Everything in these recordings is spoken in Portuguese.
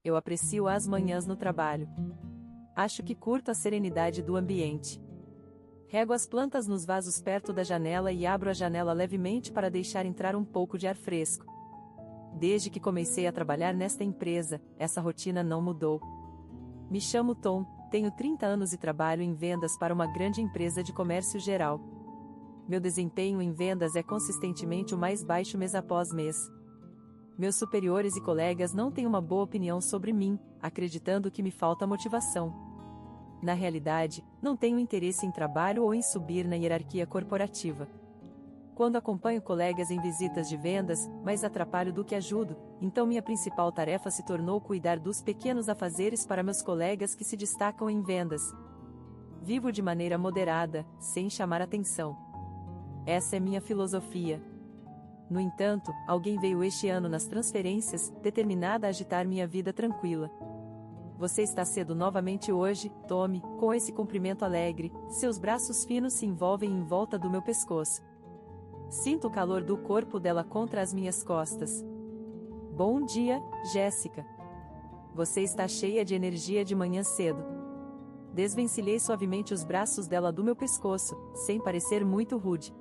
eu aprecio as manhãs no trabalho. Acho que curto a serenidade do ambiente. Rego as plantas nos vasos perto da janela e abro a janela levemente para deixar entrar um pouco de ar fresco. Desde que comecei a trabalhar nesta empresa, essa rotina não mudou. Me chamo Tom, tenho 30 anos e trabalho em vendas para uma grande empresa de comércio geral. Meu desempenho em vendas é consistentemente o mais baixo mês após mês. Meus superiores e colegas não têm uma boa opinião sobre mim, acreditando que me falta motivação. Na realidade, não tenho interesse em trabalho ou em subir na hierarquia corporativa. Quando acompanho colegas em visitas de vendas, mais atrapalho do que ajudo, então minha principal tarefa se tornou cuidar dos pequenos afazeres para meus colegas que se destacam em vendas. Vivo de maneira moderada, sem chamar atenção. Essa é minha filosofia. No entanto, alguém veio este ano nas transferências, determinada a agitar minha vida tranquila. Você está cedo novamente hoje, Tommy, com esse cumprimento alegre, seus braços finos se envolvem em volta do meu pescoço. Sinto o calor do corpo dela contra as minhas costas. Bom dia, Jéssica. Você está cheia de energia de manhã cedo. Desvencilhei suavemente os braços dela do meu pescoço, sem parecer muito rude.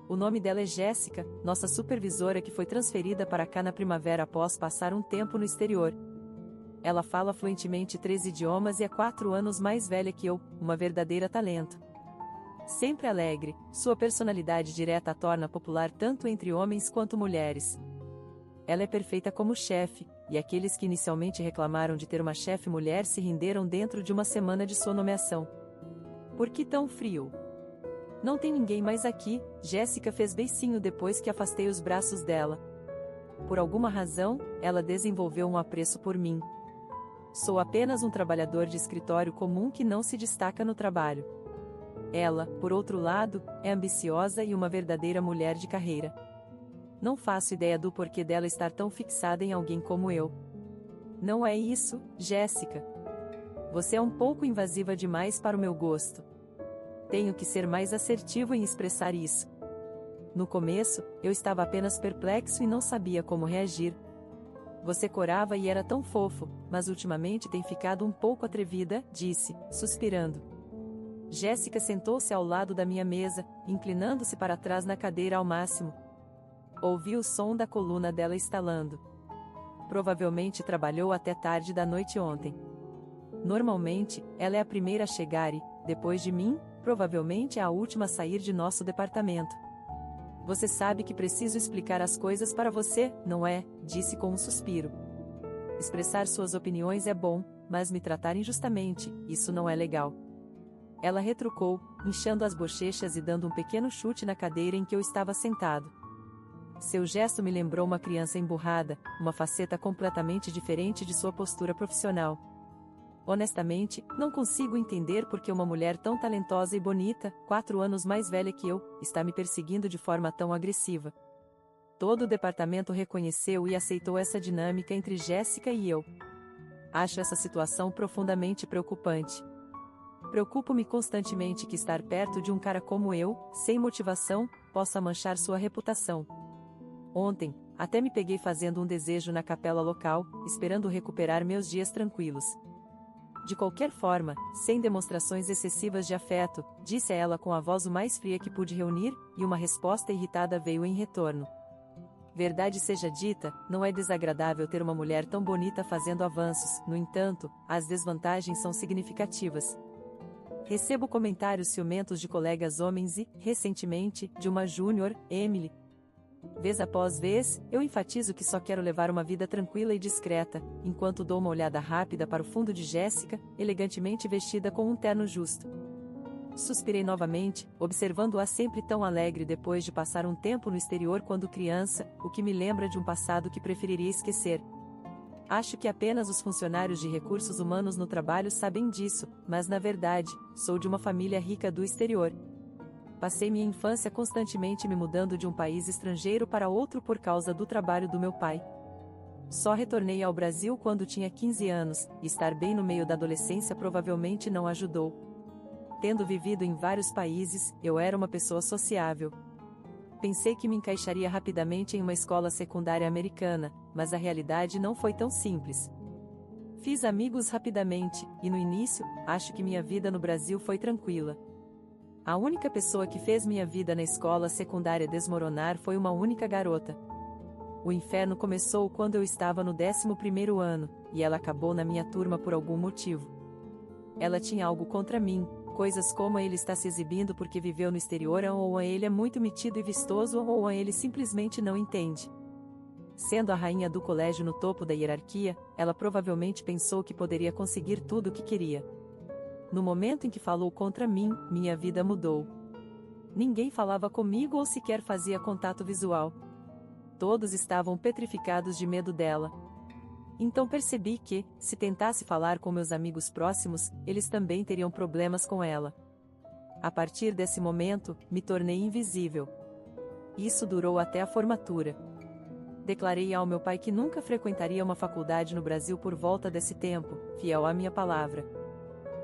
O nome dela é Jéssica, nossa supervisora que foi transferida para cá na primavera após passar um tempo no exterior. Ela fala fluentemente 3 idiomas e é 4 anos mais velha que eu, uma verdadeira talento. Sempre alegre, sua personalidade direta a torna popular tanto entre homens quanto mulheres. Ela é perfeita como chefe, e aqueles que inicialmente reclamaram de ter uma chefe mulher se renderam dentro de uma semana de sua nomeação. Por que tão frio? Não tem ninguém mais aqui, Jéssica fez beicinho depois que afastei os braços dela. Por alguma razão, ela desenvolveu um apreço por mim. Sou apenas um trabalhador de escritório comum que não se destaca no trabalho. Ela, por outro lado, é ambiciosa e uma verdadeira mulher de carreira. Não faço ideia do porquê dela estar tão fixada em alguém como eu. Não é isso, Jéssica. Você é um pouco invasiva demais para o meu gosto. Tenho que ser mais assertivo em expressar isso. No começo, eu estava apenas perplexo e não sabia como reagir. Você corava e era tão fofo, mas ultimamente tem ficado um pouco atrevida, disse, suspirando. Jéssica sentou-se ao lado da minha mesa, inclinando-se para trás na cadeira ao máximo. Ouvi o som da coluna dela estalando. Provavelmente trabalhou até tarde da noite ontem. Normalmente, ela é a primeira a chegar e, depois de mim, provavelmente é a última a sair de nosso departamento. Você sabe que preciso explicar as coisas para você, não é? Disse com um suspiro. Expressar suas opiniões é bom, mas me tratar injustamente, isso não é legal. Ela retrucou, inchando as bochechas e dando um pequeno chute na cadeira em que eu estava sentado. Seu gesto me lembrou uma criança emburrada, uma faceta completamente diferente de sua postura profissional. Honestamente, não consigo entender por que uma mulher tão talentosa e bonita, 4 anos mais velha que eu, está me perseguindo de forma tão agressiva. Todo o departamento reconheceu e aceitou essa dinâmica entre Jéssica e eu. Acho essa situação profundamente preocupante. Preocupo-me constantemente que estar perto de um cara como eu, sem motivação, possa manchar sua reputação. Ontem, até me peguei fazendo um desejo na capela local, esperando recuperar meus dias tranquilos. De qualquer forma, sem demonstrações excessivas de afeto, disse a ela com a voz o mais fria que pude reunir, e uma resposta irritada veio em retorno. Verdade seja dita, não é desagradável ter uma mulher tão bonita fazendo avanços, no entanto, as desvantagens são significativas. Recebo comentários ciumentos de colegas homens e, recentemente, de uma júnior, Emily. Vez após vez, eu enfatizo que só quero levar uma vida tranquila e discreta, enquanto dou uma olhada rápida para o fundo de Jéssica, elegantemente vestida com um terno justo. Suspirei novamente, observando-a sempre tão alegre depois de passar um tempo no exterior quando criança, o que me lembra de um passado que preferiria esquecer. Acho que apenas os funcionários de recursos humanos no trabalho sabem disso, mas na verdade, sou de uma família rica do exterior. Passei minha infância constantemente me mudando de um país estrangeiro para outro por causa do trabalho do meu pai. Só retornei ao Brasil quando tinha 15 anos, e estar bem no meio da adolescência provavelmente não ajudou. Tendo vivido em vários países, eu era uma pessoa sociável. Pensei que me encaixaria rapidamente em uma escola secundária americana, mas a realidade não foi tão simples. Fiz amigos rapidamente, e no início, acho que minha vida no Brasil foi tranquila. A única pessoa que fez minha vida na escola secundária desmoronar foi uma única garota. O inferno começou quando eu estava no 11º ano, e ela acabou na minha turma por algum motivo. Ela tinha algo contra mim, coisas como ele está se exibindo porque viveu no exterior ou ele é muito metido e vistoso ou ele simplesmente não entende. Sendo a rainha do colégio no topo da hierarquia, ela provavelmente pensou que poderia conseguir tudo o que queria. No momento em que falou contra mim, minha vida mudou. Ninguém falava comigo ou sequer fazia contato visual. Todos estavam petrificados de medo dela. Então percebi que, se tentasse falar com meus amigos próximos, eles também teriam problemas com ela. A partir desse momento, me tornei invisível. Isso durou até a formatura. Declarei ao meu pai que nunca frequentaria uma faculdade no Brasil por volta desse tempo, fiel à minha palavra.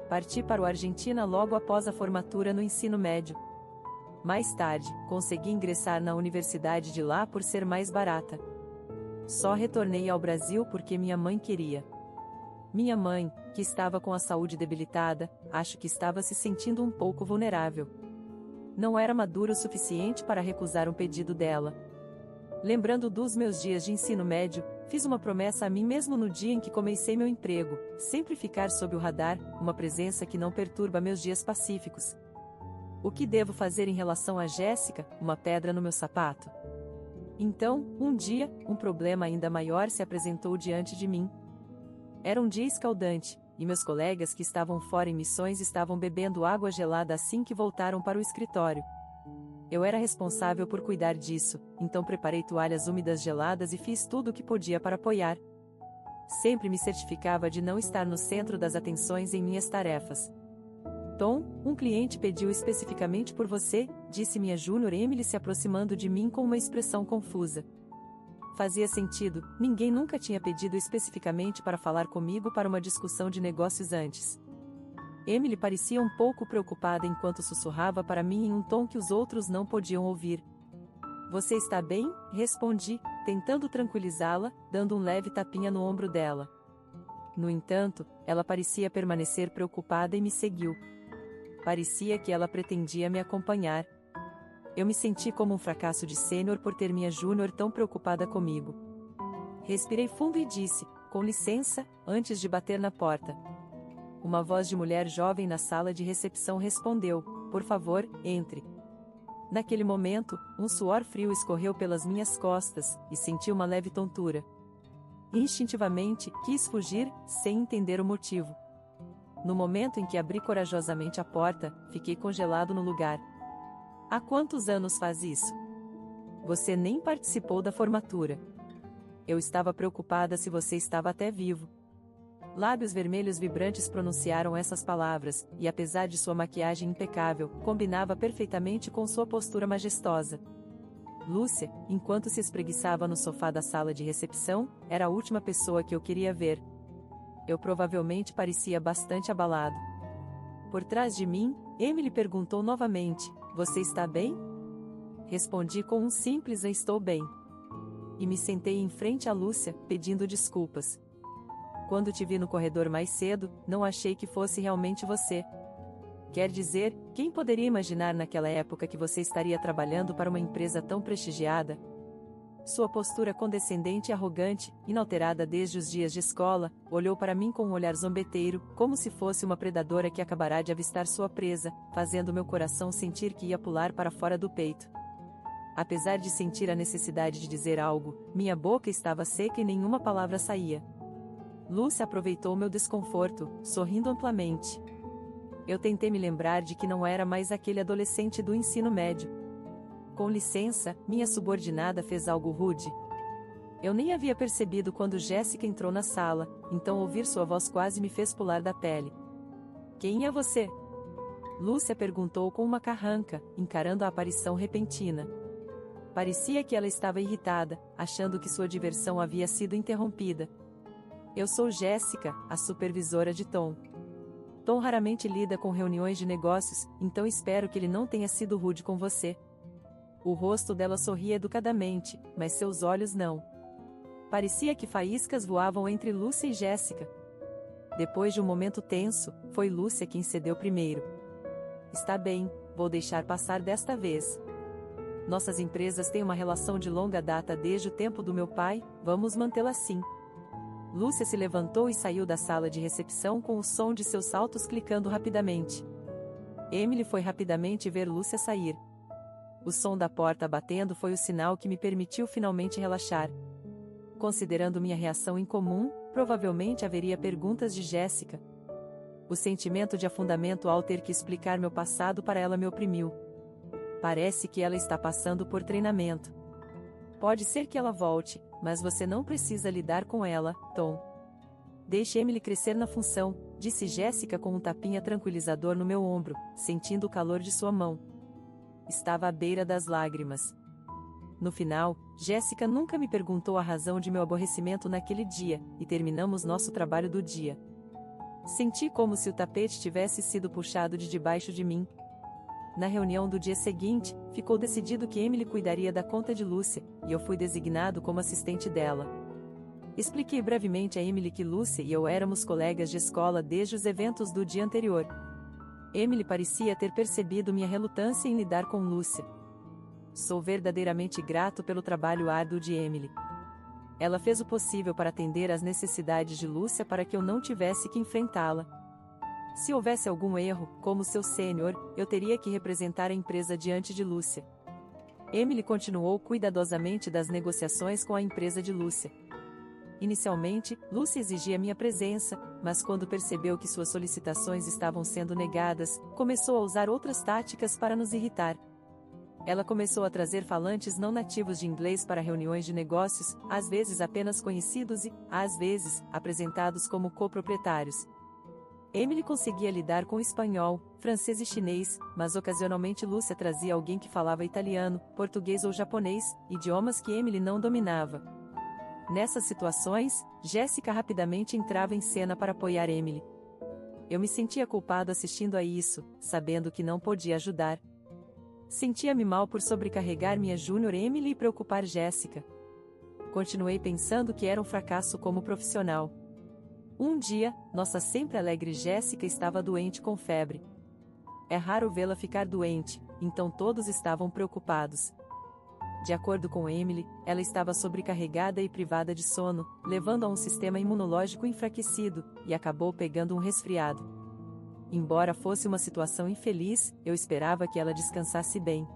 Parti para a Argentina logo após a formatura no ensino médio. Mais tarde, consegui ingressar na universidade de lá por ser mais barata. Só retornei ao Brasil porque minha mãe queria. Minha mãe, que estava com a saúde debilitada, acho que estava se sentindo um pouco vulnerável. Não era madura o suficiente para recusar um pedido dela. Lembrando dos meus dias de ensino médio, fiz uma promessa a mim mesmo no dia em que comecei meu emprego, sempre ficar sob o radar, uma presença que não perturba meus dias pacíficos. O que devo fazer em relação a Jéssica, uma pedra no meu sapato? Então, um dia, um problema ainda maior se apresentou diante de mim. Era um dia escaldante, e meus colegas que estavam fora em missões estavam bebendo água gelada assim que voltaram para o escritório. Eu era responsável por cuidar disso, então preparei toalhas úmidas geladas e fiz tudo o que podia para apoiar. Sempre me certificava de não estar no centro das atenções em minhas tarefas. Tom, um cliente pediu especificamente por você, disse minha Júnior Emily se aproximando de mim com uma expressão confusa. Fazia sentido, ninguém nunca tinha pedido especificamente para falar comigo para uma discussão de negócios antes. Emily parecia um pouco preocupada enquanto sussurrava para mim em um tom que os outros não podiam ouvir. Você está bem? Respondi, tentando tranquilizá-la, dando um leve tapinha no ombro dela. No entanto, ela parecia permanecer preocupada e me seguiu. Parecia que ela pretendia me acompanhar. Eu me senti como um fracasso de sênior por ter minha Júnior tão preocupada comigo. Respirei fundo e disse, com licença, antes de bater na porta. Uma voz de mulher jovem na sala de recepção respondeu, por favor, entre. Naquele momento, um suor frio escorreu pelas minhas costas, e senti uma leve tontura. Instintivamente, quis fugir, sem entender o motivo. No momento em que abri corajosamente a porta, fiquei congelado no lugar. Há quantos anos faz isso? Você nem participou da formatura. Eu estava preocupada se você estava até vivo. Lábios vermelhos vibrantes pronunciaram essas palavras, e apesar de sua maquiagem impecável, combinava perfeitamente com sua postura majestosa. Lúcia, enquanto se espreguiçava no sofá da sala de recepção, era a última pessoa que eu queria ver. Eu provavelmente parecia bastante abalado. Por trás de mim, Emily perguntou novamente, você está bem? Respondi com um simples estou bem. E me sentei em frente a Lúcia, pedindo desculpas. Quando te vi no corredor mais cedo, não achei que fosse realmente você. Quer dizer, quem poderia imaginar naquela época que você estaria trabalhando para uma empresa tão prestigiada? Sua postura condescendente e arrogante, inalterada desde os dias de escola, olhou para mim com um olhar zombeteiro, como se fosse uma predadora que acabará de avistar sua presa, fazendo meu coração sentir que ia pular para fora do peito. Apesar de sentir a necessidade de dizer algo, minha boca estava seca e nenhuma palavra saía. Lúcia aproveitou meu desconforto, sorrindo amplamente. Eu tentei me lembrar de que não era mais aquele adolescente do ensino médio. Com licença, minha subordinada fez algo rude. Eu nem havia percebido quando Jéssica entrou na sala, então ouvir sua voz quase me fez pular da pele. Quem é você? Lúcia perguntou com uma carranca, encarando a aparição repentina. Parecia que ela estava irritada, achando que sua diversão havia sido interrompida. Eu sou Jéssica, a supervisora de Tom. Tom raramente lida com reuniões de negócios, então espero que ele não tenha sido rude com você. O rosto dela sorria educadamente, mas seus olhos não. Parecia que faíscas voavam entre Lúcia e Jéssica. Depois de um momento tenso, foi Lúcia quem cedeu primeiro. Está bem, vou deixar passar desta vez. Nossas empresas têm uma relação de longa data desde o tempo do meu pai, vamos mantê-la assim. Lúcia se levantou e saiu da sala de recepção com o som de seus saltos clicando rapidamente. Emily foi rapidamente ver Lúcia sair. O som da porta batendo foi o sinal que me permitiu finalmente relaxar. Considerando minha reação incomum, provavelmente haveria perguntas de Jéssica. O sentimento de afundamento ao ter que explicar meu passado para ela me oprimiu. Parece que ela está passando por treinamento. Pode ser que ela volte, mas você não precisa lidar com ela, Tom. Deixe Emily crescer na função, disse Jéssica com um tapinha tranquilizador no meu ombro, sentindo o calor de sua mão. Estava à beira das lágrimas. No final, Jéssica nunca me perguntou a razão de meu aborrecimento naquele dia, e terminamos nosso trabalho do dia. Senti como se o tapete tivesse sido puxado de debaixo de mim. Na reunião do dia seguinte, ficou decidido que Emily cuidaria da conta de Lúcia, e eu fui designado como assistente dela. Expliquei brevemente a Emily que Lúcia e eu éramos colegas de escola desde os eventos do dia anterior. Emily parecia ter percebido minha relutância em lidar com Lúcia. Sou verdadeiramente grato pelo trabalho árduo de Emily. Ela fez o possível para atender às necessidades de Lúcia para que eu não tivesse que enfrentá-la. Se houvesse algum erro, como seu sênior, eu teria que representar a empresa diante de Lúcia. Emily continuou cuidadosamente das negociações com a empresa de Lúcia. Inicialmente, Lúcia exigia minha presença, mas quando percebeu que suas solicitações estavam sendo negadas, começou a usar outras táticas para nos irritar. Ela começou a trazer falantes não nativos de inglês para reuniões de negócios, às vezes apenas conhecidos e, às vezes, apresentados como coproprietários. Emily conseguia lidar com espanhol, francês e chinês, mas ocasionalmente Lúcia trazia alguém que falava italiano, português ou japonês, idiomas que Emily não dominava. Nessas situações, Jéssica rapidamente entrava em cena para apoiar Emily. Eu me sentia culpado assistindo a isso, sabendo que não podia ajudar. Sentia-me mal por sobrecarregar minha Júnior Emily e preocupar Jéssica. Continuei pensando que era um fracasso como profissional. Um dia, nossa sempre alegre Jéssica estava doente com febre. É raro vê-la ficar doente, então todos estavam preocupados. De acordo com Emily, ela estava sobrecarregada e privada de sono, levando a um sistema imunológico enfraquecido, e acabou pegando um resfriado. Embora fosse uma situação infeliz, eu esperava que ela descansasse bem.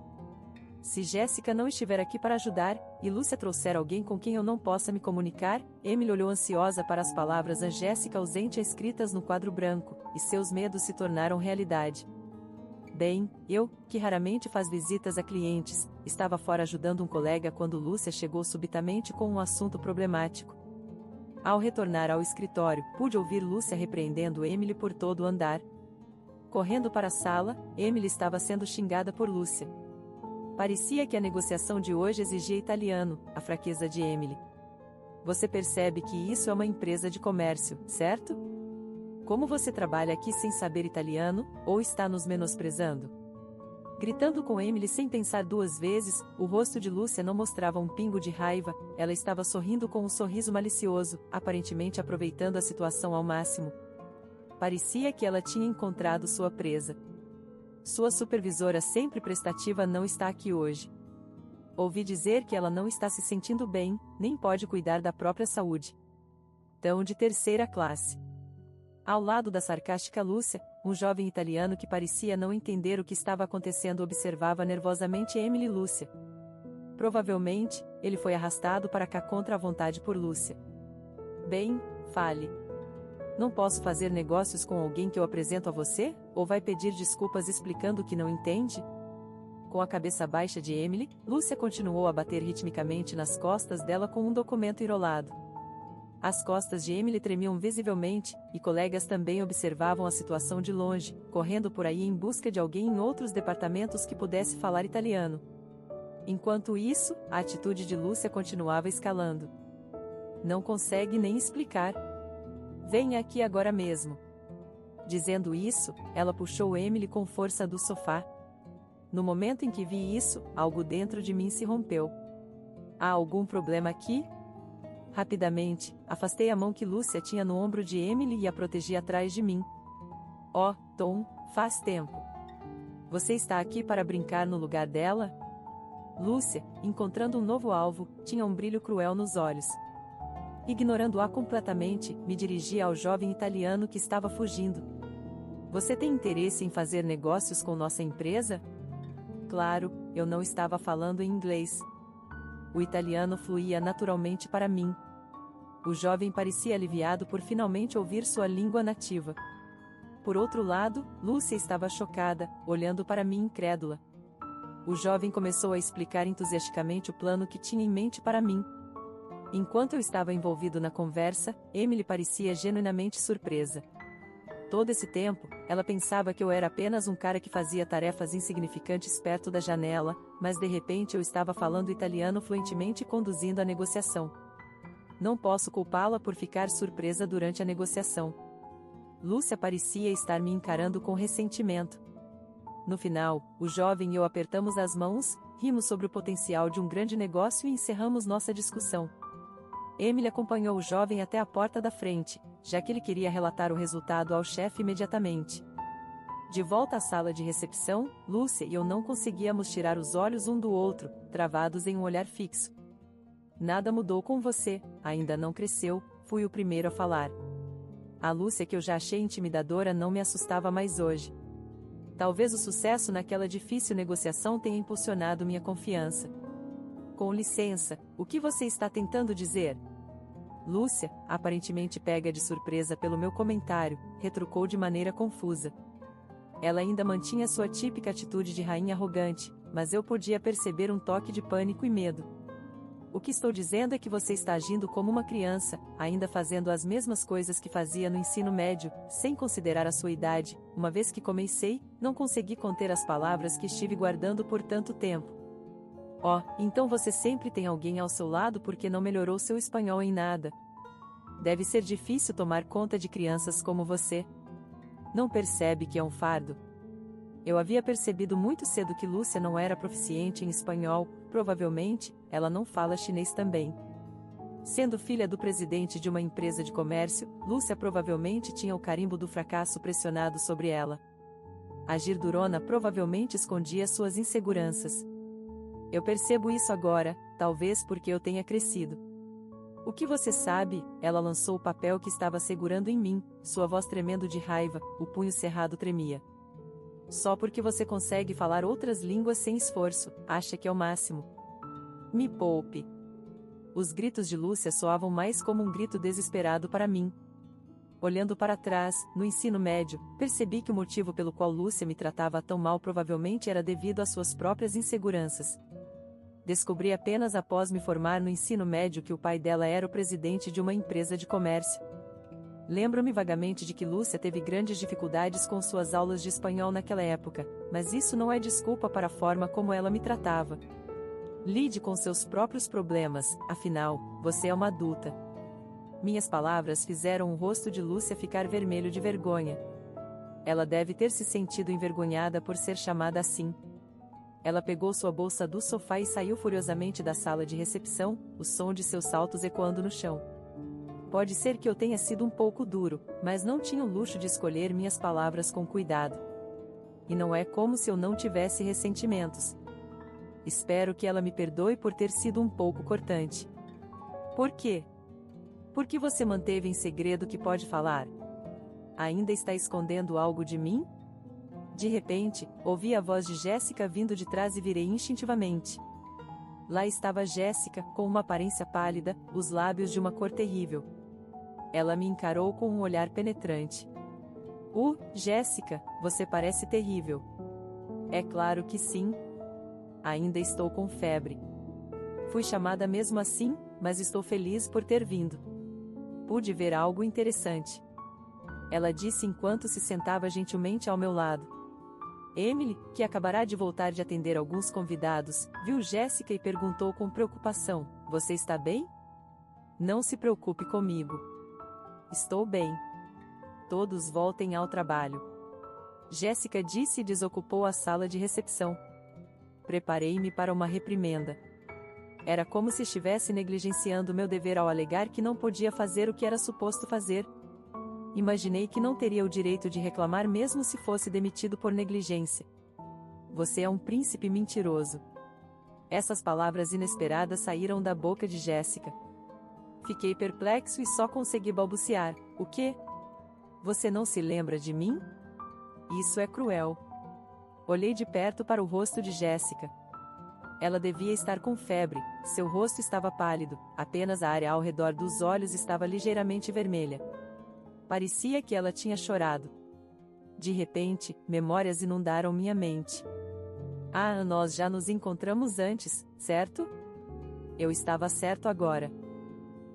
Se Jéssica não estiver aqui para ajudar, e Lúcia trouxer alguém com quem eu não possa me comunicar, Emily olhou ansiosa para as palavras a Jéssica ausente escritas no quadro branco, e seus medos se tornaram realidade. Bem, eu, que raramente faz visitas a clientes, estava fora ajudando um colega quando Lúcia chegou subitamente com um assunto problemático. Ao retornar ao escritório, pude ouvir Lúcia repreendendo Emily por todo o andar. Correndo para a sala, Emily estava sendo xingada por Lúcia. Parecia que a negociação de hoje exigia italiano, a fraqueza de Emily. Você percebe que isso é uma empresa de comércio, certo? Como você trabalha aqui sem saber italiano, ou está nos menosprezando? Gritando com Emily sem pensar duas vezes, o rosto de Lúcia não mostrava um pingo de raiva, ela estava sorrindo com um sorriso malicioso, aparentemente aproveitando a situação ao máximo. Parecia que ela tinha encontrado sua presa. Sua supervisora sempre prestativa não está aqui hoje. Ouvi dizer que ela não está se sentindo bem, nem pode cuidar da própria saúde. Tão de terceira classe. Ao lado da sarcástica Lúcia, um jovem italiano que parecia não entender o que estava acontecendo observava nervosamente Emily e Lúcia. Provavelmente, ele foi arrastado para cá contra a vontade por Lúcia. Bem, fale. Não posso fazer negócios com alguém que eu apresento a você? Ou vai pedir desculpas explicando que não entende? Com a cabeça baixa de Emily, Lúcia continuou a bater ritmicamente nas costas dela com um documento enrolado. As costas de Emily tremiam visivelmente, e colegas também observavam a situação de longe, correndo por aí em busca de alguém em outros departamentos que pudesse falar italiano. Enquanto isso, a atitude de Lúcia continuava escalando. Não consegue nem explicar. Venha aqui agora mesmo. Dizendo isso, ela puxou Emily com força do sofá. No momento em que vi isso, algo dentro de mim se rompeu. Há algum problema aqui? Rapidamente, afastei a mão que Lúcia tinha no ombro de Emily e a protegi atrás de mim. Oh, Tom, faz tempo. Você está aqui para brincar no lugar dela? Lúcia, encontrando um novo alvo, tinha um brilho cruel nos olhos. Ignorando-a completamente, me dirigi ao jovem italiano que estava fugindo. Você tem interesse em fazer negócios com nossa empresa? Claro, eu não estava falando em inglês. O italiano fluía naturalmente para mim. O jovem parecia aliviado por finalmente ouvir sua língua nativa. Por outro lado, Lúcia estava chocada, olhando para mim incrédula. O jovem começou a explicar entusiasticamente o plano que tinha em mente para mim. Enquanto eu estava envolvido na conversa, Emily parecia genuinamente surpresa. Todo esse tempo, ela pensava que eu era apenas um cara que fazia tarefas insignificantes perto da janela, mas de repente eu estava falando italiano fluentemente e conduzindo a negociação. Não posso culpá-la por ficar surpresa durante a negociação. Lúcia parecia estar me encarando com ressentimento. No final, o jovem e eu apertamos as mãos, rimos sobre o potencial de um grande negócio e encerramos nossa discussão. Emily acompanhou o jovem até a porta da frente, já que ele queria relatar o resultado ao chefe imediatamente. De volta à sala de recepção, Lúcia e eu não conseguíamos tirar os olhos um do outro, travados em um olhar fixo. Nada mudou com você, ainda não cresceu, fui o primeiro a falar. A Lúcia que eu já achei intimidadora não me assustava mais hoje. Talvez o sucesso naquela difícil negociação tenha impulsionado minha confiança. Com licença, o que você está tentando dizer? Lúcia, aparentemente pega de surpresa pelo meu comentário, retrucou de maneira confusa. Ela ainda mantinha sua típica atitude de rainha arrogante, mas eu podia perceber um toque de pânico e medo. O que estou dizendo é que você está agindo como uma criança, ainda fazendo as mesmas coisas que fazia no ensino médio, sem considerar a sua idade. Uma vez que comecei, não consegui conter as palavras que estive guardando por tanto tempo. Oh, então você sempre tem alguém ao seu lado porque não melhorou seu espanhol em nada. Deve ser difícil tomar conta de crianças como você. Não percebe que é um fardo? Eu havia percebido muito cedo que Lúcia não era proficiente em espanhol, provavelmente, ela não fala chinês também. Sendo filha do presidente de uma empresa de comércio, Lúcia provavelmente tinha o carimbo do fracasso pressionado sobre ela. Agir durona provavelmente escondia suas inseguranças. Eu percebo isso agora, talvez porque eu tenha crescido. O que você sabe? Ela lançou o papel que estava segurando em mim, sua voz tremendo de raiva, o punho cerrado tremia. Só porque você consegue falar outras línguas sem esforço, acha que é o máximo. Me poupe. Os gritos de Lúcia soavam mais como um grito desesperado para mim. Olhando para trás, no ensino médio, percebi que o motivo pelo qual Lúcia me tratava tão mal provavelmente era devido às suas próprias inseguranças. Descobri apenas após me formar no ensino médio que o pai dela era o presidente de uma empresa de comércio. Lembro-me vagamente de que Lúcia teve grandes dificuldades com suas aulas de espanhol naquela época, mas isso não é desculpa para a forma como ela me tratava. Lide com seus próprios problemas, afinal, você é uma adulta. Minhas palavras fizeram o rosto de Lúcia ficar vermelho de vergonha. Ela deve ter se sentido envergonhada por ser chamada assim. Ela pegou sua bolsa do sofá e saiu furiosamente da sala de recepção, o som de seus saltos ecoando no chão. Pode ser que eu tenha sido um pouco duro, mas não tinha o luxo de escolher minhas palavras com cuidado. E não é como se eu não tivesse ressentimentos. Espero que ela me perdoe por ter sido um pouco cortante. Por quê? Por que você manteve em segredo que pode falar? Ainda está escondendo algo de mim? De repente, ouvi a voz de Jéssica vindo de trás e virei instintivamente. Lá estava Jéssica, com uma aparência pálida, os lábios de uma cor terrível. Ela me encarou com um olhar penetrante. Jéssica, você parece terrível. É claro que sim. Ainda estou com febre. Fui chamada mesmo assim, mas estou feliz por ter vindo. Pude ver algo interessante. Ela disse enquanto se sentava gentilmente ao meu lado. Emily, que acabará de voltar de atender alguns convidados, viu Jéssica e perguntou com preocupação: você está bem? Não se preocupe comigo. Estou bem. Todos voltem ao trabalho. Jéssica disse e desocupou a sala de recepção. Preparei-me para uma reprimenda. Era como se estivesse negligenciando meu dever ao alegar que não podia fazer o que era suposto fazer. Imaginei que não teria o direito de reclamar mesmo se fosse demitido por negligência. Você é um príncipe mentiroso. Essas palavras inesperadas saíram da boca de Jéssica. Fiquei perplexo e só consegui balbuciar: o quê? Você não se lembra de mim? Isso é cruel. Olhei de perto para o rosto de Jéssica. Ela devia estar com febre, seu rosto estava pálido, apenas a área ao redor dos olhos estava ligeiramente vermelha. Parecia que ela tinha chorado. De repente, memórias inundaram minha mente. Ah, nós já nos encontramos antes, certo? Eu estava certo agora.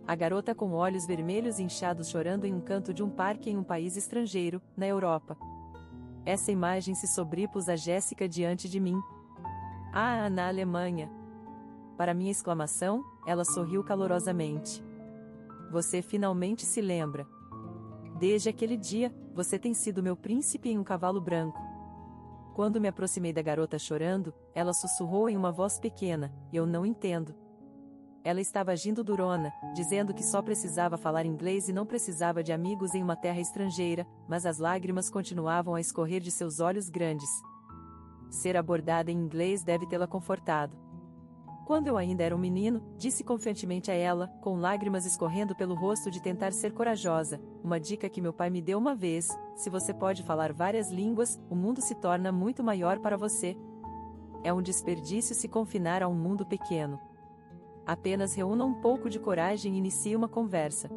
A garota com olhos vermelhos inchados chorando em um canto de um parque em um país estrangeiro, na Europa. Essa imagem se sobrepôs a Jéssica diante de mim. Ah, na Alemanha. Para minha exclamação, ela sorriu calorosamente. Você finalmente se lembra. Desde aquele dia, você tem sido meu príncipe em um cavalo branco. Quando me aproximei da garota chorando, ela sussurrou em uma voz pequena: eu não entendo. Ela estava agindo durona, dizendo que só precisava falar inglês e não precisava de amigos em uma terra estrangeira, mas as lágrimas continuavam a escorrer de seus olhos grandes. Ser abordada em inglês deve tê-la confortado. Quando eu ainda era um menino, disse confiantemente a ela, com lágrimas escorrendo pelo rosto de tentar ser corajosa, uma dica que meu pai me deu uma vez: se você pode falar várias línguas, o mundo se torna muito maior para você. É um desperdício se confinar a um mundo pequeno. Apenas reúna um pouco de coragem e inicie uma conversa.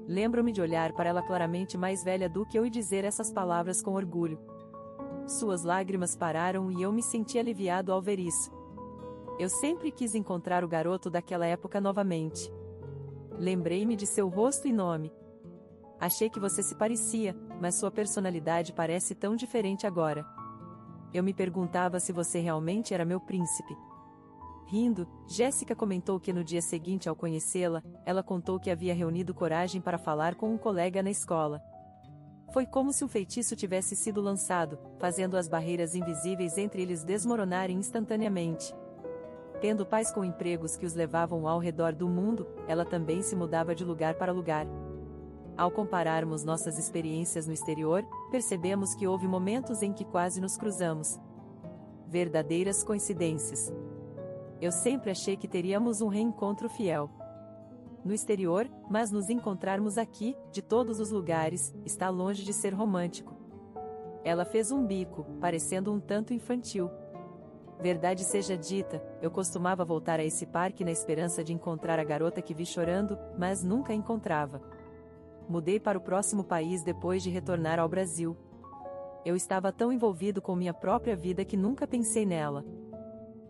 Lembro-me de olhar para ela claramente mais velha do que eu e dizer essas palavras com orgulho. Suas lágrimas pararam e eu me senti aliviado ao ver isso. Eu sempre quis encontrar o garoto daquela época novamente. Lembrei-me de seu rosto e nome. Achei que você se parecia, mas sua personalidade parece tão diferente agora. Eu me perguntava se você realmente era meu príncipe. Rindo, Jéssica comentou que no dia seguinte ao conhecê-la, ela contou que havia reunido coragem para falar com um colega na escola. Foi como se um feitiço tivesse sido lançado, fazendo as barreiras invisíveis entre eles desmoronarem instantaneamente. Tendo pais com empregos que os levavam ao redor do mundo, ela também se mudava de lugar para lugar. Ao compararmos nossas experiências no exterior, percebemos que houve momentos em que quase nos cruzamos. Verdadeiras coincidências. Eu sempre achei que teríamos um reencontro fiel no exterior, mas nos encontrarmos aqui, de todos os lugares, está longe de ser romântico. Ela fez um bico, parecendo um tanto infantil. Verdade seja dita, eu costumava voltar a esse parque na esperança de encontrar a garota que vi chorando, mas nunca a encontrava. Mudei para o próximo país depois de retornar ao Brasil. Eu estava tão envolvido com minha própria vida que nunca pensei nela.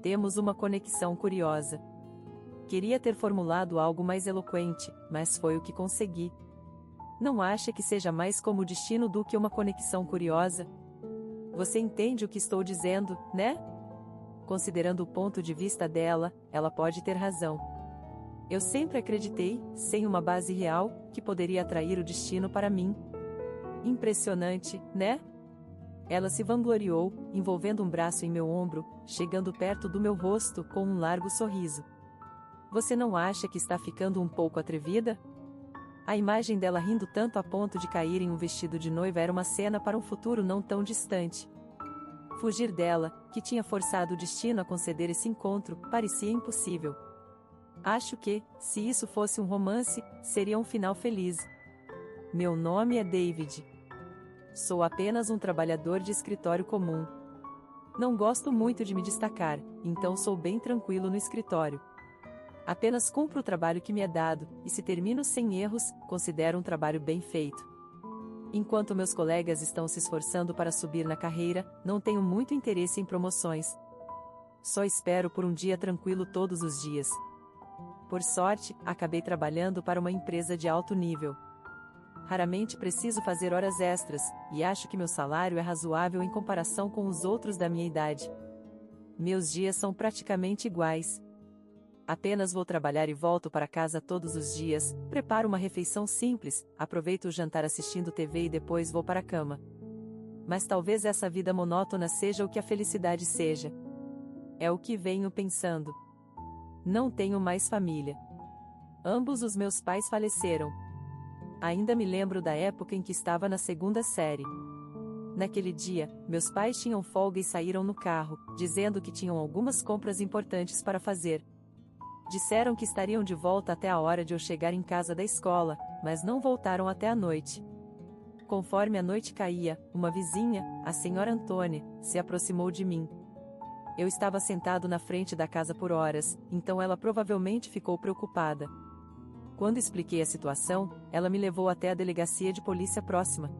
Temos uma conexão curiosa. Queria ter formulado algo mais eloquente, mas foi o que consegui. Não acha que seja mais como o destino do que uma conexão curiosa? Você entende o que estou dizendo, né? Considerando o ponto de vista dela, ela pode ter razão. Eu sempre acreditei, sem uma base real, que poderia atrair o destino para mim. Impressionante, né? Ela se vangloriou, envolvendo um braço em meu ombro, chegando perto do meu rosto com um largo sorriso. Você não acha que está ficando um pouco atrevida? A imagem dela rindo tanto a ponto de cair em um vestido de noiva era uma cena para um futuro não tão distante. Fugir dela, que tinha forçado o destino a conceder esse encontro, parecia impossível. Acho que, se isso fosse um romance, seria um final feliz. Meu nome é David. Sou apenas um trabalhador de escritório comum. Não gosto muito de me destacar, então sou bem tranquilo no escritório. Apenas cumpro o trabalho que me é dado, e se termino sem erros, considero um trabalho bem feito. Enquanto meus colegas estão se esforçando para subir na carreira, não tenho muito interesse em promoções. Só espero por um dia tranquilo todos os dias. Por sorte, acabei trabalhando para uma empresa de alto nível. Raramente preciso fazer horas extras, e acho que meu salário é razoável em comparação com os outros da minha idade. Meus dias são praticamente iguais. Apenas vou trabalhar e volto para casa todos os dias, preparo uma refeição simples, aproveito o jantar assistindo TV e depois vou para a cama. Mas talvez essa vida monótona seja o que a felicidade seja. É o que venho pensando. Não tenho mais família. Ambos os meus pais faleceram. Ainda me lembro da época em que estava na segunda série. Naquele dia, meus pais tinham folga e saíram no carro, dizendo que tinham algumas compras importantes para fazer. Disseram que estariam de volta até a hora de eu chegar em casa da escola, mas não voltaram até a noite. Conforme a noite caía, uma vizinha, a senhora Antônia, se aproximou de mim. Eu estava sentado na frente da casa por horas, então ela provavelmente ficou preocupada. Quando expliquei a situação, ela me levou até a delegacia de polícia próxima.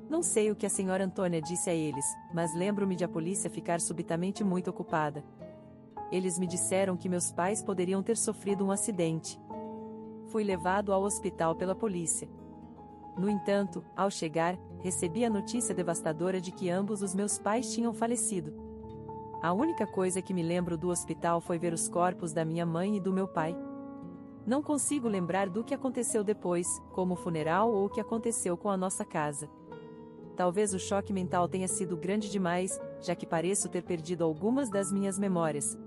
Não sei o que a senhora Antônia disse a eles, mas lembro-me de a polícia ficar subitamente muito ocupada. Eles me disseram que meus pais poderiam ter sofrido um acidente. Fui levado ao hospital pela polícia. No entanto, ao chegar, recebi a notícia devastadora de que ambos os meus pais tinham falecido. A única coisa que me lembro do hospital foi ver os corpos da minha mãe e do meu pai. Não consigo lembrar do que aconteceu depois, como o funeral ou o que aconteceu com a nossa casa. Talvez o choque mental tenha sido grande demais, já que pareço ter perdido algumas das minhas memórias.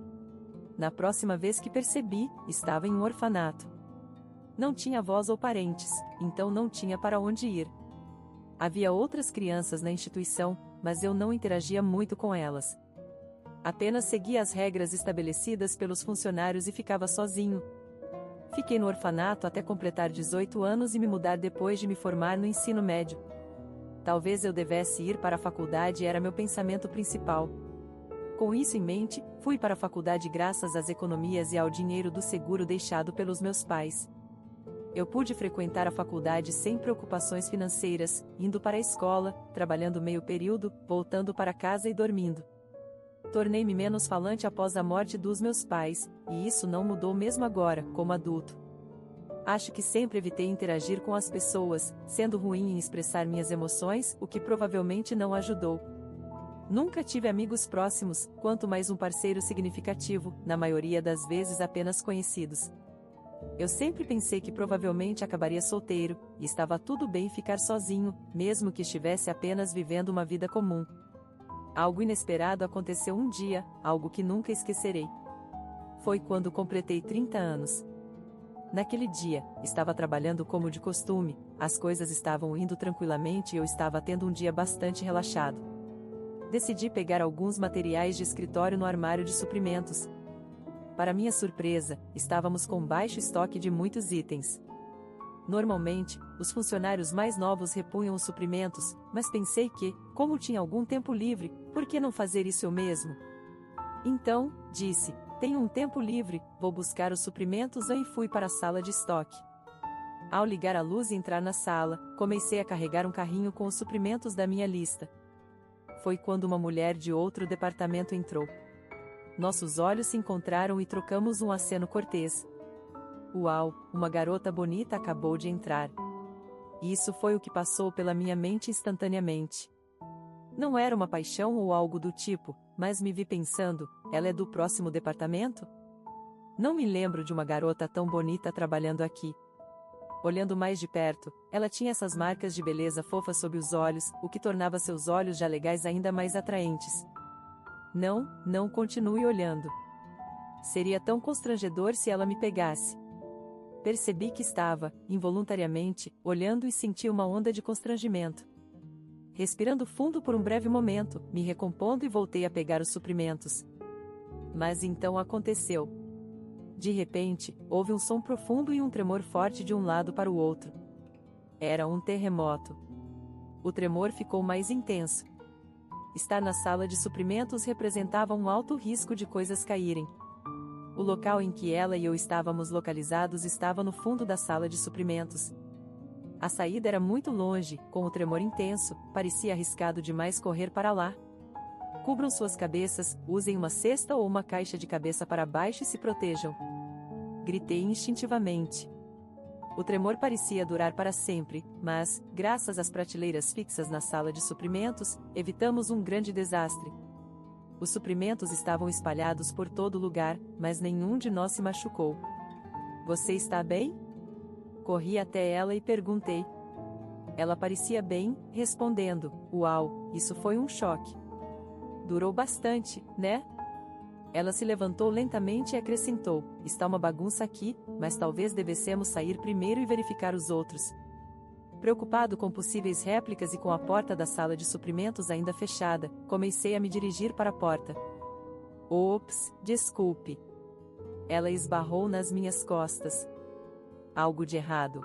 Na próxima vez que percebi, estava em um orfanato. Não tinha avós ou parentes, então não tinha para onde ir. Havia outras crianças na instituição, mas eu não interagia muito com elas. Apenas seguia as regras estabelecidas pelos funcionários e ficava sozinho. Fiquei no orfanato até completar 18 anos e me mudar depois de me formar no ensino médio. Talvez eu devesse ir para a faculdade, era meu pensamento principal. Com isso em mente, fui para a faculdade graças às economias e ao dinheiro do seguro deixado pelos meus pais. Eu pude frequentar a faculdade sem preocupações financeiras, indo para a escola, trabalhando meio período, voltando para casa e dormindo. Tornei-me menos falante após a morte dos meus pais, e isso não mudou mesmo agora, como adulto. Acho que sempre evitei interagir com as pessoas, sendo ruim em expressar minhas emoções, o que provavelmente não ajudou. Nunca tive amigos próximos, quanto mais um parceiro significativo, na maioria das vezes apenas conhecidos. Eu sempre pensei que provavelmente acabaria solteiro, e estava tudo bem ficar sozinho, mesmo que estivesse apenas vivendo uma vida comum. Algo inesperado aconteceu um dia, algo que nunca esquecerei. Foi quando completei 30 anos. Naquele dia, estava trabalhando como de costume, as coisas estavam indo tranquilamente e eu estava tendo um dia bastante relaxado. Decidi pegar alguns materiais de escritório no armário de suprimentos. Para minha surpresa, estávamos com baixo estoque de muitos itens. Normalmente, os funcionários mais novos repunham os suprimentos, mas pensei que, como tinha algum tempo livre, por que não fazer isso eu mesmo? Então, disse, tenho um tempo livre, vou buscar os suprimentos e fui para a sala de estoque. Ao ligar a luz e entrar na sala, comecei a carregar um carrinho com os suprimentos da minha lista. Foi quando uma mulher de outro departamento entrou. Nossos olhos se encontraram e trocamos um aceno cortês. Uau, uma garota bonita acabou de entrar. Isso foi o que passou pela minha mente instantaneamente. Não era uma paixão ou algo do tipo, mas me vi pensando, ela é do próximo departamento? Não me lembro de uma garota tão bonita trabalhando aqui. Olhando mais de perto, ela tinha essas marcas de beleza fofa sob os olhos, o que tornava seus olhos já legais ainda mais atraentes. Não continue olhando. Seria tão constrangedor se ela me pegasse. Percebi que estava, involuntariamente, olhando e senti uma onda de constrangimento. Respirando fundo por um breve momento, me recompondo e voltei a pegar os suprimentos. Mas então aconteceu. De repente, houve um som profundo e um tremor forte de um lado para o outro. Era um terremoto. O tremor ficou mais intenso. Estar na sala de suprimentos representava um alto risco de coisas caírem. O local em que ela e eu estávamos localizados estava no fundo da sala de suprimentos. A saída era muito longe, com o tremor intenso, parecia arriscado demais correr para lá. Cubram suas cabeças, usem uma cesta ou uma caixa de cabeça para baixo e se protejam. Gritei instintivamente. O tremor parecia durar para sempre, mas, graças às prateleiras fixas na sala de suprimentos, evitamos um grande desastre. Os suprimentos estavam espalhados por todo lugar, mas nenhum de nós se machucou. Você está bem? Corri até ela e perguntei. Ela parecia bem, respondendo, uau, isso foi um choque. Durou bastante, né? Ela se levantou lentamente e acrescentou: está uma bagunça aqui, mas talvez devêssemos sair primeiro e verificar os outros. Preocupado com possíveis réplicas e com a porta da sala de suprimentos ainda fechada, comecei a me dirigir para a porta. Ops, desculpe. Ela esbarrou nas minhas costas. Algo de errado.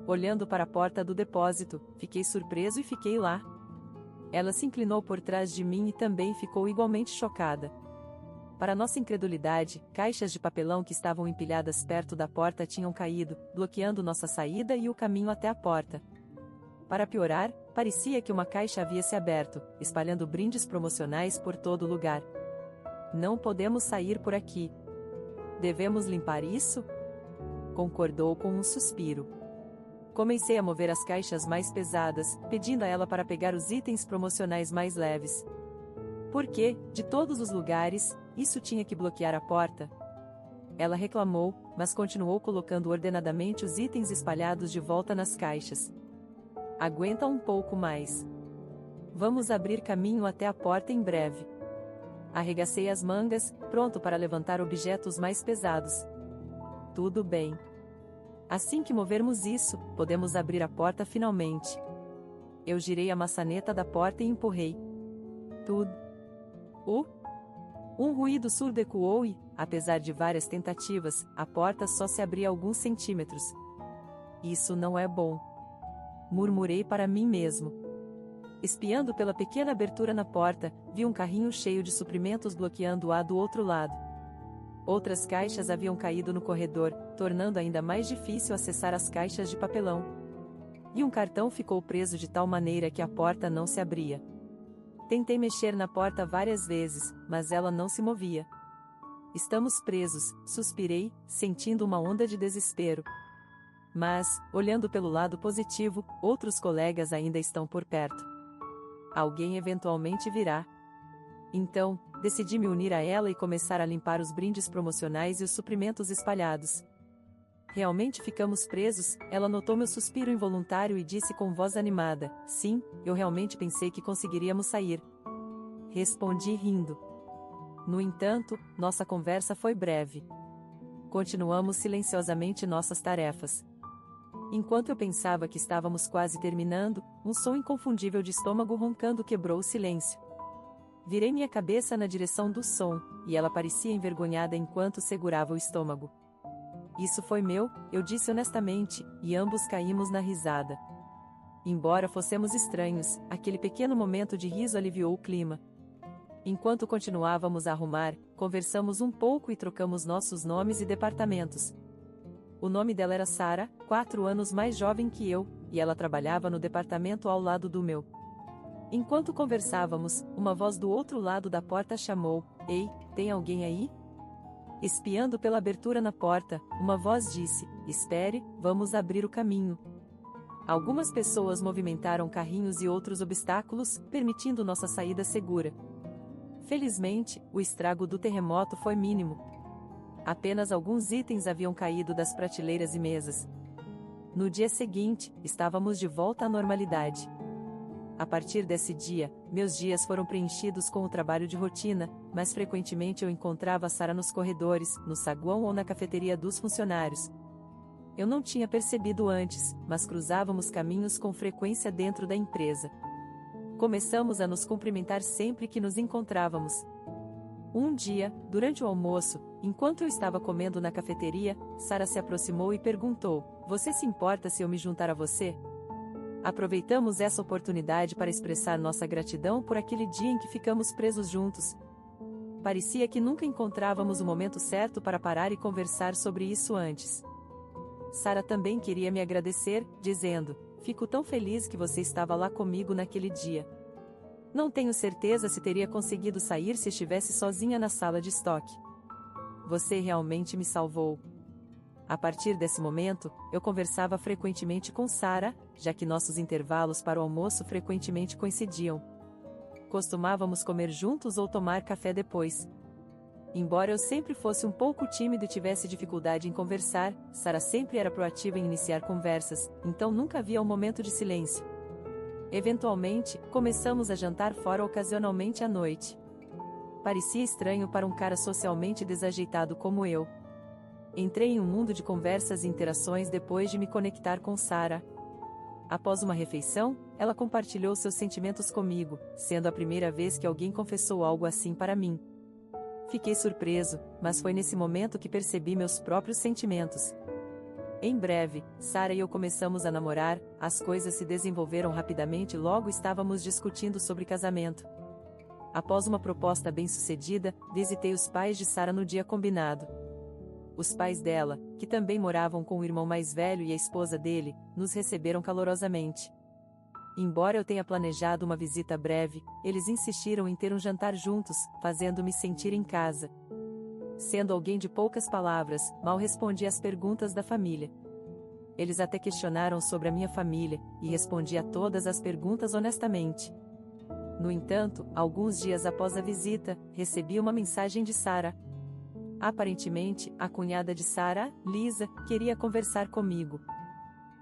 Olhando para a porta do depósito, fiquei surpreso e fiquei lá. Ela se inclinou por trás de mim e também ficou igualmente chocada. Para nossa incredulidade, caixas de papelão que estavam empilhadas perto da porta tinham caído, bloqueando nossa saída e o caminho até a porta. Para piorar, parecia que uma caixa havia se aberto, espalhando brindes promocionais por todo o lugar. Não podemos sair por aqui. Devemos limpar isso? Concordou com um suspiro. Comecei a mover as caixas mais pesadas, pedindo a ela para pegar os itens promocionais mais leves. Porque, de todos os lugares, isso tinha que bloquear a porta? Ela reclamou, mas continuou colocando ordenadamente os itens espalhados de volta nas caixas. Aguenta um pouco mais. Vamos abrir caminho até a porta em breve. Arregacei as mangas, pronto para levantar objetos mais pesados. Tudo bem. Assim que movermos isso, podemos abrir a porta finalmente. Eu girei a maçaneta da porta e empurrei. Tudo. Um ruído surdo ecoou e, apesar de várias tentativas, a porta só se abria alguns centímetros. Isso não é bom. Murmurei para mim mesmo. Espiando pela pequena abertura na porta, vi um carrinho cheio de suprimentos bloqueando-a do outro lado. Outras caixas haviam caído no corredor, tornando ainda mais difícil acessar as caixas de papelão. E um cartão ficou preso de tal maneira que a porta não se abria. Tentei mexer na porta várias vezes, mas ela não se movia. Estamos presos, suspirei, sentindo uma onda de desespero. Mas, olhando pelo lado positivo, outros colegas ainda estão por perto. Alguém eventualmente virá. Então, decidi me unir a ela e começar a limpar os brindes promocionais e os suprimentos espalhados. Realmente ficamos presos? Ela notou meu suspiro involuntário e disse com voz animada: sim, eu realmente pensei que conseguiríamos sair. Respondi rindo. No entanto, nossa conversa foi breve. Continuamos silenciosamente nossas tarefas. Enquanto eu pensava que estávamos quase terminando, um som inconfundível de estômago roncando quebrou o silêncio. Virei minha cabeça na direção do som, e ela parecia envergonhada enquanto segurava o estômago. Isso foi meu, eu disse honestamente, e ambos caímos na risada. Embora fossemos estranhos, aquele pequeno momento de riso aliviou o clima. Enquanto continuávamos a arrumar, conversamos um pouco e trocamos nossos nomes e departamentos. O nome dela era Sarah, 4 anos mais jovem que eu, e ela trabalhava no departamento ao lado do meu. Enquanto conversávamos, uma voz do outro lado da porta chamou: Ei, tem alguém aí? Espiando pela abertura na porta, uma voz disse: espere, vamos abrir o caminho. Algumas pessoas movimentaram carrinhos e outros obstáculos, permitindo nossa saída segura. Felizmente, o estrago do terremoto foi mínimo. Apenas alguns itens haviam caído das prateleiras e mesas. No dia seguinte, estávamos de volta à normalidade. A partir desse dia, meus dias foram preenchidos com o trabalho de rotina, mas frequentemente eu encontrava Sarah nos corredores, no saguão ou na cafeteria dos funcionários. Eu não tinha percebido antes, mas cruzávamos caminhos com frequência dentro da empresa. Começamos a nos cumprimentar sempre que nos encontrávamos. Um dia, durante o almoço, enquanto eu estava comendo na cafeteria, Sarah se aproximou e perguntou: você se importa se eu me juntar a você? Aproveitamos essa oportunidade para expressar nossa gratidão por aquele dia em que ficamos presos juntos. Parecia que nunca encontrávamos o momento certo para parar e conversar sobre isso antes. Sarah também queria me agradecer, dizendo: fico tão feliz que você estava lá comigo naquele dia. Não tenho certeza se teria conseguido sair se estivesse sozinha na sala de estoque. Você realmente me salvou. A partir desse momento, eu conversava frequentemente com Sarah, já que nossos intervalos para o almoço frequentemente coincidiam. Costumávamos comer juntos ou tomar café depois. Embora eu sempre fosse um pouco tímido e tivesse dificuldade em conversar, Sarah sempre era proativa em iniciar conversas, então nunca havia um momento de silêncio. Eventualmente, começamos a jantar fora ocasionalmente à noite. Parecia estranho para um cara socialmente desajeitado como eu. Entrei em um mundo de conversas e interações depois de me conectar com Sara. Após uma refeição, ela compartilhou seus sentimentos comigo, sendo a primeira vez que alguém confessou algo assim para mim. Fiquei surpreso, mas foi nesse momento que percebi meus próprios sentimentos. Em breve, Sara e eu começamos a namorar, as coisas se desenvolveram rapidamente e logo estávamos discutindo sobre casamento. Após uma proposta bem-sucedida, visitei os pais de Sara no dia combinado. Os pais dela, que também moravam com o irmão mais velho e a esposa dele, nos receberam calorosamente. Embora eu tenha planejado uma visita breve, eles insistiram em ter um jantar juntos, fazendo-me sentir em casa. Sendo alguém de poucas palavras, mal respondi às perguntas da família. Eles até questionaram sobre a minha família, e respondi a todas as perguntas honestamente. No entanto, alguns dias após a visita, recebi uma mensagem de Sara. Aparentemente, a cunhada de Sara, Lisa, queria conversar comigo.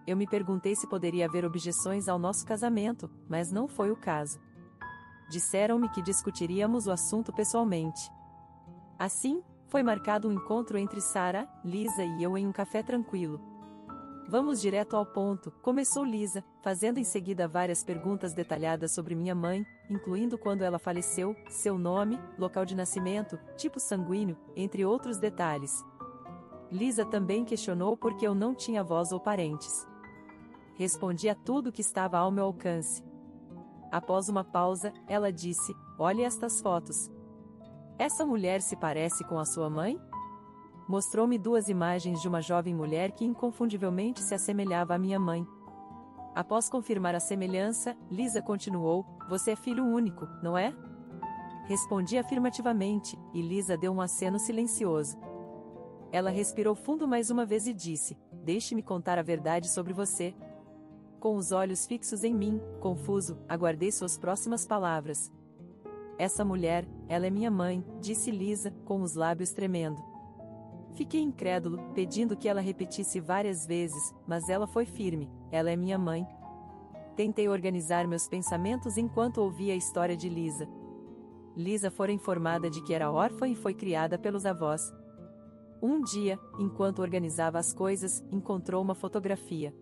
Eu me perguntei se poderia haver objeções ao nosso casamento, mas não foi o caso. Disseram-me que discutiríamos o assunto pessoalmente. Assim, foi marcado um encontro entre Sara, Lisa e eu em um café tranquilo. Vamos direto ao ponto, começou Lisa, fazendo em seguida várias perguntas detalhadas sobre minha mãe, incluindo quando ela faleceu, seu nome, local de nascimento, tipo sanguíneo, entre outros detalhes. Lisa também questionou por que eu não tinha avós ou parentes. Respondi a tudo que estava ao meu alcance. Após uma pausa, ela disse: "Olhe estas fotos. Essa mulher se parece com a sua mãe?" Mostrou-me duas imagens de uma jovem mulher que inconfundivelmente se assemelhava à minha mãe. Após confirmar a semelhança, Lisa continuou: "Você é filho único, não é?" Respondi afirmativamente, e Lisa deu um aceno silencioso. Ela respirou fundo mais uma vez e disse: "Deixe-me contar a verdade sobre você." Com os olhos fixos em mim, confuso, aguardei suas próximas palavras. "Essa mulher, ela é minha mãe", disse Lisa, com os lábios tremendo. Fiquei incrédulo, pedindo que ela repetisse várias vezes, mas ela foi firme: "Ela é minha mãe." Tentei organizar meus pensamentos enquanto ouvia a história de Lisa. Lisa fora informada de que era órfã e foi criada pelos avós. Um dia, enquanto organizava as coisas, encontrou uma fotografia.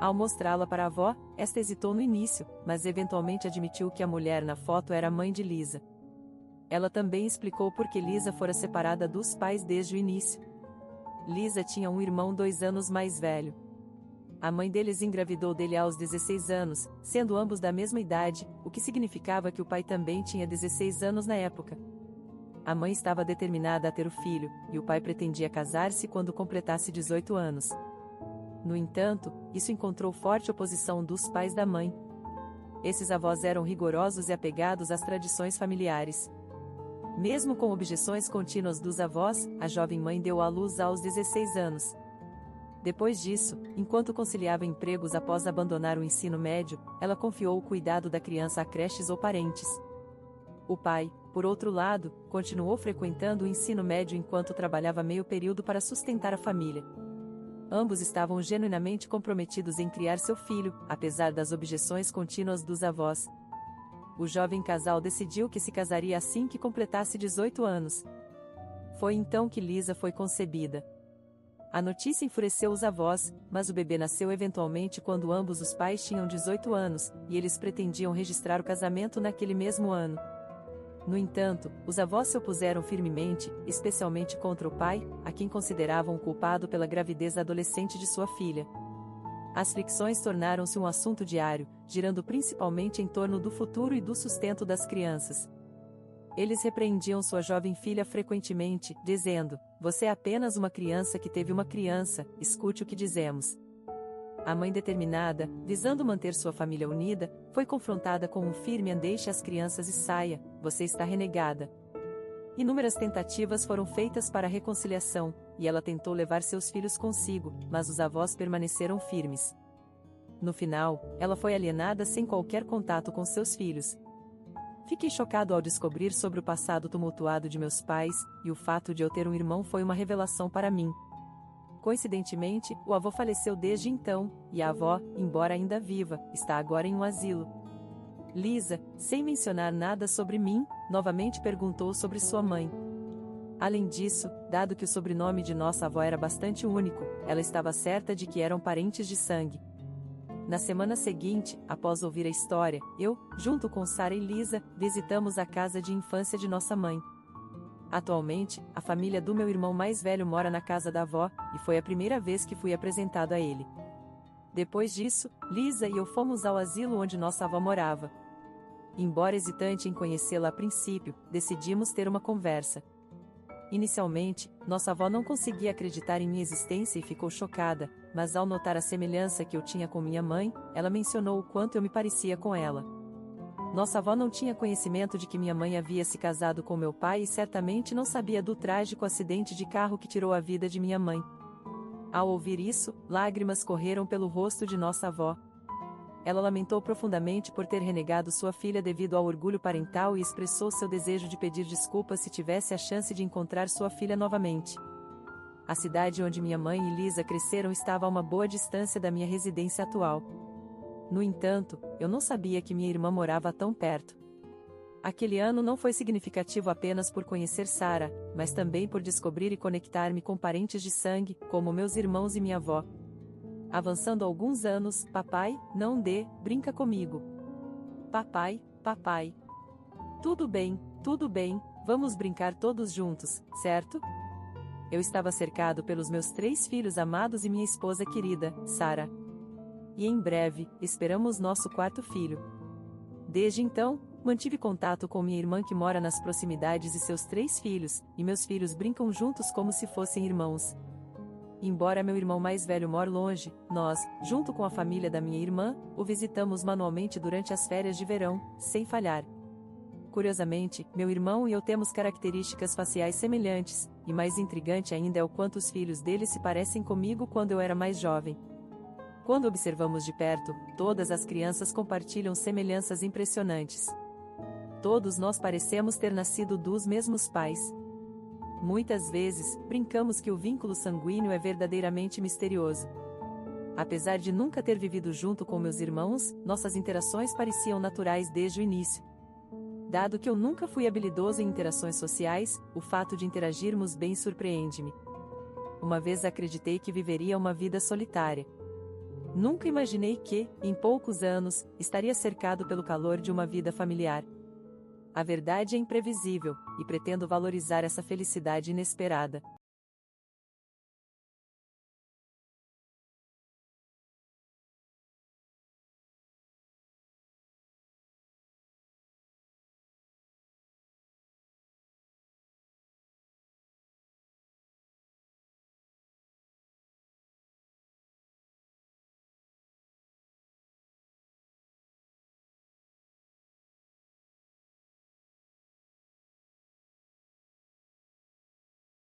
Ao mostrá-la para a avó, esta hesitou no início, mas eventualmente admitiu que a mulher na foto era a mãe de Lisa. Ela também explicou por que Lisa fora separada dos pais desde o início. Lisa tinha um irmão 2 anos mais velho. A mãe deles engravidou dele aos 16 anos, sendo ambos da mesma idade, o que significava que o pai também tinha 16 anos na época. A mãe estava determinada a ter o filho, e o pai pretendia casar-se quando completasse 18 anos. No entanto, isso encontrou forte oposição dos pais da mãe. Esses avós eram rigorosos e apegados às tradições familiares. Mesmo com objeções contínuas dos avós, a jovem mãe deu à luz aos 16 anos. Depois disso, enquanto conciliava empregos após abandonar o ensino médio, ela confiou o cuidado da criança a creches ou parentes. O pai, por outro lado, continuou frequentando o ensino médio enquanto trabalhava meio período para sustentar a família. Ambos estavam genuinamente comprometidos em criar seu filho, apesar das objeções contínuas dos avós. O jovem casal decidiu que se casaria assim que completasse 18 anos. Foi então que Lisa foi concebida. A notícia enfureceu os avós, mas o bebê nasceu eventualmente quando ambos os pais tinham 18 anos, e eles pretendiam registrar o casamento naquele mesmo ano. No entanto, os avós se opuseram firmemente, especialmente contra o pai, a quem consideravam culpado pela gravidez adolescente de sua filha. As fricções tornaram-se um assunto diário, girando principalmente em torno do futuro e do sustento das crianças. Eles repreendiam sua jovem filha frequentemente, dizendo: "Você é apenas uma criança que teve uma criança, escute o que dizemos." A mãe determinada, visando manter sua família unida, foi confrontada com um firme "deixe as crianças e saia, você está renegada." Inúmeras tentativas foram feitas para a reconciliação, e ela tentou levar seus filhos consigo, mas os avós permaneceram firmes. No final, ela foi alienada sem qualquer contato com seus filhos. Fiquei chocado ao descobrir sobre o passado tumultuado de meus pais, e o fato de eu ter um irmão foi uma revelação para mim. Coincidentemente, o avô faleceu desde então, e a avó, embora ainda viva, está agora em um asilo. Lisa, sem mencionar nada sobre mim, novamente perguntou sobre sua mãe. Além disso, dado que o sobrenome de nossa avó era bastante único, ela estava certa de que eram parentes de sangue. Na semana seguinte, após ouvir a história, eu, junto com Sarah e Lisa, visitamos a casa de infância de nossa mãe. Atualmente, a família do meu irmão mais velho mora na casa da avó, e foi a primeira vez que fui apresentado a ele. Depois disso, Lisa e eu fomos ao asilo onde nossa avó morava. Embora hesitante em conhecê-la a princípio, decidimos ter uma conversa. Inicialmente, nossa avó não conseguia acreditar em minha existência e ficou chocada, mas ao notar a semelhança que eu tinha com minha mãe, ela mencionou o quanto eu me parecia com ela. Nossa avó não tinha conhecimento de que minha mãe havia se casado com meu pai e certamente não sabia do trágico acidente de carro que tirou a vida de minha mãe. Ao ouvir isso, lágrimas correram pelo rosto de nossa avó. Ela lamentou profundamente por ter renegado sua filha devido ao orgulho parental e expressou seu desejo de pedir desculpas se tivesse a chance de encontrar sua filha novamente. A cidade onde minha mãe e Lisa cresceram estava a uma boa distância da minha residência atual. No entanto, eu não sabia que minha irmã morava tão perto. Aquele ano não foi significativo apenas por conhecer Sarah, mas também por descobrir e conectar-me com parentes de sangue, como meus irmãos e minha avó. Avançando alguns anos, papai, não brinca comigo. Papai, papai. Tudo bem, vamos brincar todos juntos, certo? Eu estava cercado pelos meus 3 filhos amados e minha esposa querida, Sarah. E em breve, esperamos nosso 4º filho. Desde então, mantive contato com minha irmã que mora nas proximidades e seus 3 filhos, e meus filhos brincam juntos como se fossem irmãos. Embora meu irmão mais velho more longe, nós, junto com a família da minha irmã, o visitamos manualmente durante as férias de verão, sem falhar. Curiosamente, meu irmão e eu temos características faciais semelhantes, e mais intrigante ainda é o quanto os filhos dele se parecem comigo quando eu era mais jovem. Quando observamos de perto, todas as crianças compartilham semelhanças impressionantes. Todos nós parecemos ter nascido dos mesmos pais. Muitas vezes, brincamos que o vínculo sanguíneo é verdadeiramente misterioso. Apesar de nunca ter vivido junto com meus irmãos, nossas interações pareciam naturais desde o início. Dado que eu nunca fui habilidoso em interações sociais, o fato de interagirmos bem surpreende-me. Uma vez acreditei que viveria uma vida solitária. Nunca imaginei que, em poucos anos, estaria cercado pelo calor de uma vida familiar. A verdade é imprevisível, e pretendo valorizar essa felicidade inesperada.